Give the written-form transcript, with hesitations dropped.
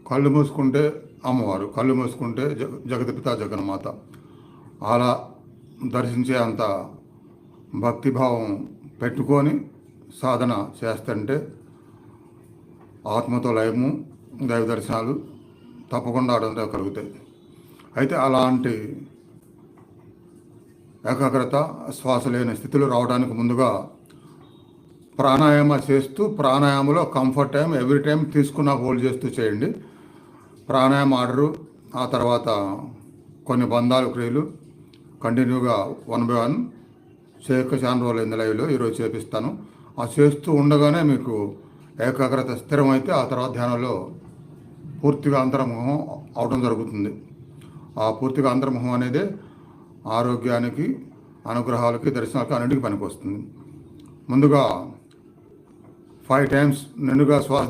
కళ్ళు మూసుకుంటే అమ్మవారు, కళ్ళు మూసుకుంటే జగత్పిత జగన్మాత. అలా దర్శించే అంత భక్తిభావం పెట్టుకొని సాధన చేస్తుంటే ఆత్మతో లయము, దైవ దర్శనాలు తప్పకుండా ఆడంతో కలుగుతాయి. అయితే అలాంటి ఏకాగ్రత, శ్వాస లేని స్థితిలో రావడానికి ముందుగా ప్రాణాయామ చేస్తూ, ప్రాణాయామలో కంఫర్ట్ టైం ఎవ్రీ టైం తీసుకున్న హోల్డ్ చేస్తూ చేయండి. ప్రాణాయామ ఆర్డరు, ఆ తర్వాత కొన్ని బంధాలు క్రియలు కంటిన్యూగా 1 by 1 చేయక చాలా రోజులు అయింది లైవ్లో, ఈరోజు చేపిస్తాను. ఆ చేస్తూ ఉండగానే మీకు ఏకాగ్రత స్థిరమైతే ఆ తర్వాత ధ్యానంలో పూర్తిగా అంతర్ముఖం అవడం జరుగుతుంది. ఆ పూర్తిగా అంతర్ముఖం అనేది ఆరోగ్యానికి, అనుగ్రహాలకి, దర్శనాలకి అన్నింటికి పనికి వస్తుంది. ముందుగా 5 times నిండుగా శ్వాస